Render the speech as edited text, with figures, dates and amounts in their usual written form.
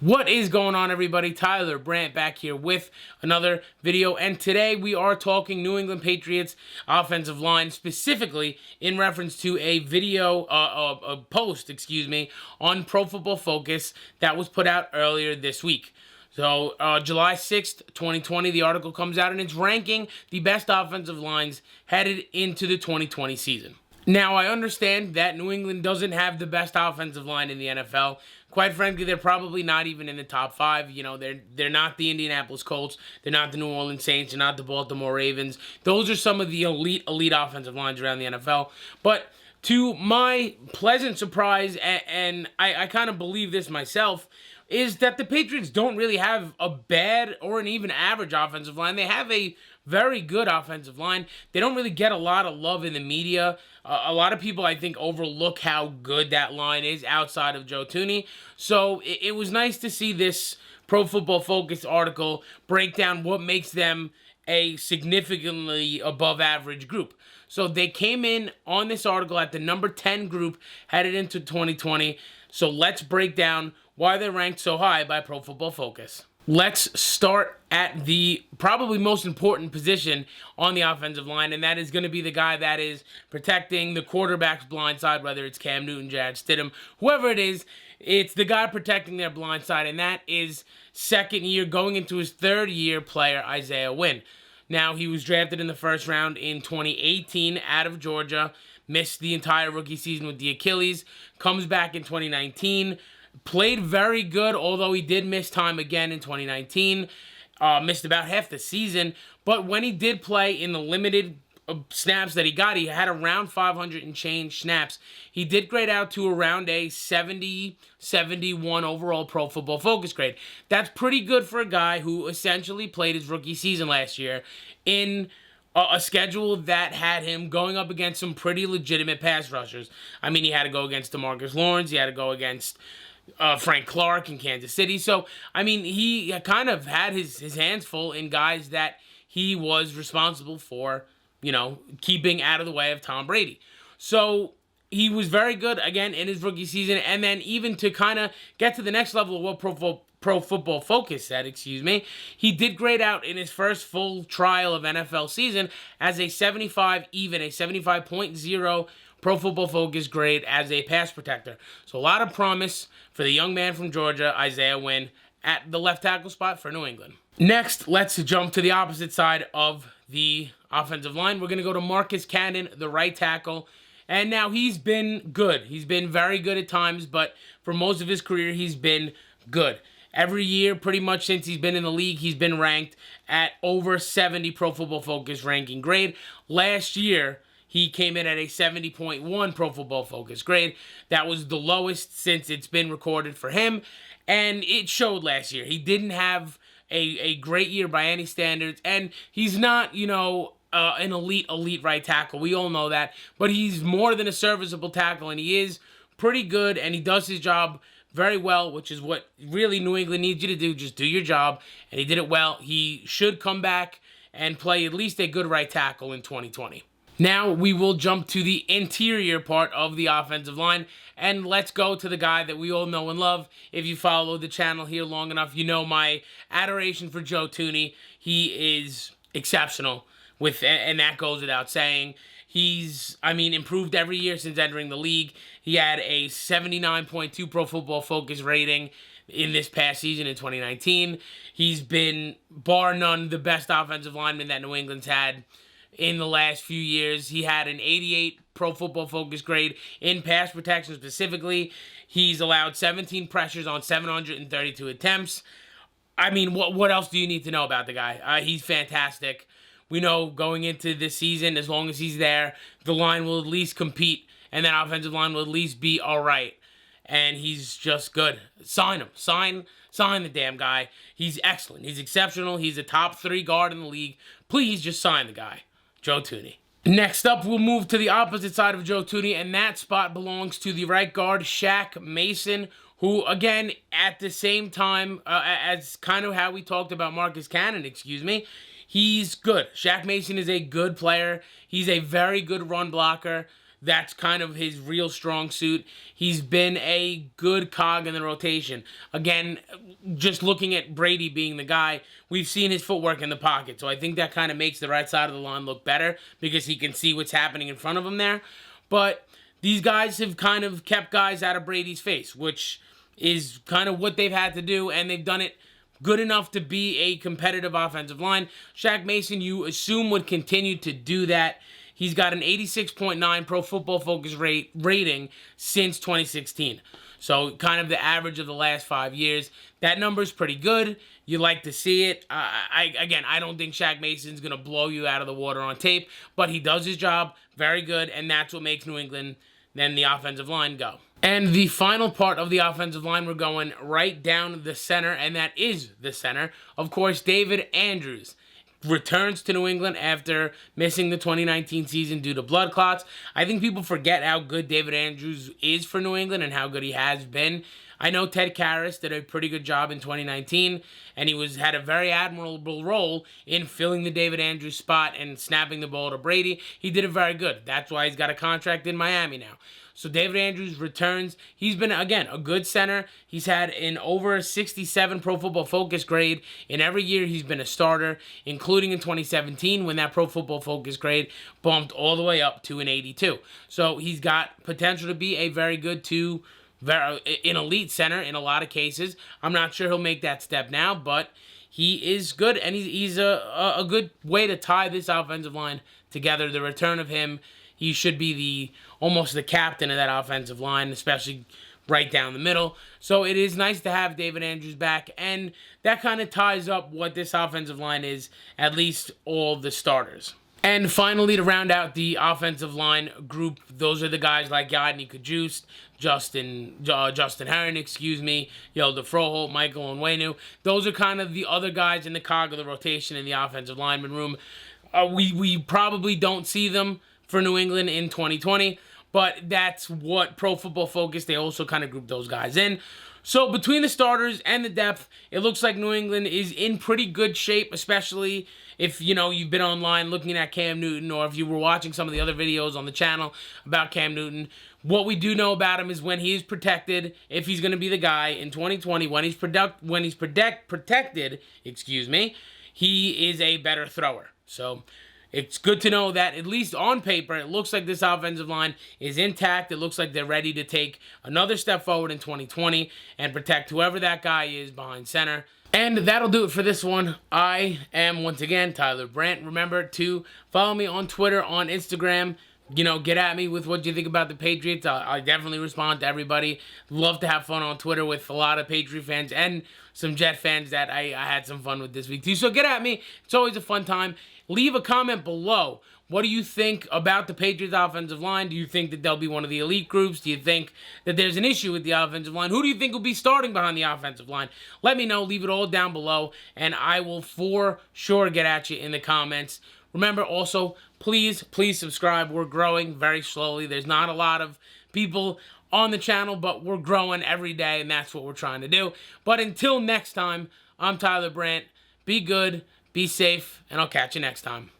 What is going on, everybody? Tyler Brandt back here with another video, and today we are talking New England Patriots offensive line, specifically in reference to a video, a post, on Pro Football Focus that was put out earlier this week. So, July 6th, 2020, the article comes out, and it's ranking the best offensive lines headed into the 2020 season. Now, I understand that New England doesn't have the best offensive line in the NFL. Quite frankly, they're probably not even in the top five. You know, they're not the Indianapolis Colts. They're not the New Orleans Saints. They're not the Baltimore Ravens. Those are some of the elite offensive lines around the NFL. But to my pleasant surprise, and I kind of believe this myself, is that the Patriots don't really have a bad or an even average offensive line. They have a very good offensive line. They don't really get a lot of love in the media. A lot of people, I think, overlook how good that line is outside of Joe Thuney. So it was nice to see this Pro Football Focus article break down what makes them a significantly above average group. So they came in on this article at the number 10 group headed into 2020. So let's break down why they're ranked so high by Pro Football Focus. Let's start at the probably most important position on the offensive line, and that is going to be the guy that is protecting the quarterback's blind side, whether it's Cam Newton, Jarrett Stidham, whoever it is. It's the guy protecting their blind side, and that is second year, going into his third year player, Isaiah Wynn. Now, he was drafted in the first round in 2018 out of Georgia, missed the entire rookie season with the Achilles, comes back in 2019, played very good, although he did miss time again in 2019. Missed about half the season. But when he did play in the limited snaps that he got, he had around 500 and change snaps. He did grade out to around a 70, 71 overall Pro Football Focus grade. That's pretty good for a guy who essentially played his rookie season last year in a schedule that had him going up against some pretty legitimate pass rushers. I mean, he had to go against DeMarcus Lawrence. He had to go against Frank Clark in Kansas City. So, I mean, he kind of had his hands full in guys that he was responsible for, you know, keeping out of the way of Tom Brady. So, he was very good, again, in his rookie season. And then even to kind of get to the next level of what Pro Football Focus said, he did grade out in his first full trial of NFL season as a 75 even, a 75.0 Pro Football Focus grade as a pass protector. So a lot of promise for the young man from Georgia, Isaiah Wynn, at the left tackle spot for New England. Next, let's jump to the opposite side of the offensive line. We're going to go to Marcus Cannon, the right tackle. And now he's been good. He's been very good at times, but for most of his career, he's been good. Every year, pretty much since he's been in the league, he's been ranked at over 70 Pro Football Focus ranking grade. Last year, he came in at a 70.1 Pro Football Focus grade. That was the lowest since it's been recorded for him, and it showed last year. He didn't have a great year by any standards, and he's not, you know, an elite right tackle. We all know that, but he's more than a serviceable tackle, and he is pretty good, and he does his job very well, which is what really New England needs you to do. Just do your job, and he did it well. He should come back and play at least a good right tackle in 2020. Now we will jump to the interior part of the offensive line, and let's go to the guy that we all know and love. If you follow the channel here long enough, you know my adoration for Joe Thuney. He is exceptional, and that goes without saying. He's, improved every year since entering the league. He had a 79.2 Pro Football Focus rating in this past season in 2019. He's been, bar none, the best offensive lineman that New England's had in the last few years. He had an 88 Pro Football Focus grade in pass protection specifically. He's allowed 17 pressures on 732 attempts. I mean, what else do you need to know about the guy? He's fantastic. We know going into this season, as long as he's there, the line will at least compete, and that offensive line will at least be all right. And he's just good. Sign him. Sign the damn guy. He's excellent. He's exceptional. He's a top 3 guard in the league. Please just sign the guy. Joe Thuney. Next up, we'll move to the opposite side of Joe Thuney, and that spot belongs to the right guard, Shaq Mason, who, again, at the same time, as kind of how we talked about Marcus Cannon, he's good. Shaq Mason is a good player. He's a very good run blocker. that's kind of his real strong suit. He's been a good cog in the rotation. Again, just looking at Brady being the guy, we've seen his footwork in the pocket. So I think that kind of makes the right side of the line look better because he can see what's happening in front of him there. But these guys have kind of kept guys out of Brady's face, which is kind of what they've had to do, and they've done it good enough to be a competitive offensive line. Shaq Mason, you assume, would continue to do that. He's got an 86.9 Pro Football Focus rating since 2016. So kind of the average of the last 5 years. That number's pretty good. You like to see it. Again, I don't think Shaq Mason's going to blow you out of the water on tape, but he does his job very good, and that's what makes New England, then the offensive line, go. And the final part of the offensive line, we're going right down the center, and that is the center. Of course, David Andrews returns to New England after missing the 2019 season due to blood clots. I think people forget how good David Andrews is for New England and how good he has been. I know Ted Karras did a pretty good job in 2019, and he had a very admirable role in filling the David Andrews spot and snapping the ball to Brady. He did it very good. That's why he's got a contract in Miami now. So David Andrews returns. He's been, again, a good center. He's had an over 67 Pro Football Focus grade in every year he's been a starter, including in 2017 when that Pro Football Focus grade bumped all the way up to an 82. So he's got potential to be a very good an elite center in a lot of cases. I'm not sure he'll make that step now, but he is good, and he's a good way to tie this offensive line together. The return of him, he should be almost the captain of that offensive line, especially right down the middle. So it is nice to have David Andrews back, and that kind of ties up what this offensive line is, at least all the starters. And finally, to round out the offensive line group, those are the guys like Yadni Kajust, Justin Herron, Yelda Froholt, Michael Onwenu. Those are kind of the other guys in the cog of the rotation in the offensive lineman room. We probably don't see them for New England in 2020, but that's what Pro Football Focus, they also kind of group those guys in. So between the starters and the depth, it looks like New England is in pretty good shape, especially if, you've been online looking at Cam Newton, or if you were watching some of the other videos on the channel about Cam Newton. What we do know about him is when he is protected, if he's going to be the guy in 2020, when he's protected, he is a better thrower. So it's good to know that, at least on paper, it looks like this offensive line is intact. It looks like they're ready to take another step forward in 2020 and protect whoever that guy is behind center. And that'll do it for this one. I am, once again, Tyler Brandt. Remember to follow me on Twitter, on Instagram. Get at me with what you think about the Patriots. I definitely respond to everybody. Love to have fun on Twitter with a lot of Patriot fans and some Jet fans that I had some fun with this week too. So get at me. It's always a fun time. Leave a comment below. What do you think about the Patriots offensive line? Do you think that they'll be one of the elite groups? Do you think that there's an issue with the offensive line? Who do you think will be starting behind the offensive line? Let me know. Leave it all down below, and I will for sure get at you in the comments. Remember also, please subscribe. We're growing very slowly. There's not a lot of people on the channel, but we're growing every day, and that's what we're trying to do. But until next time, I'm Tyler Brandt. Be good, be safe, and I'll catch you next time.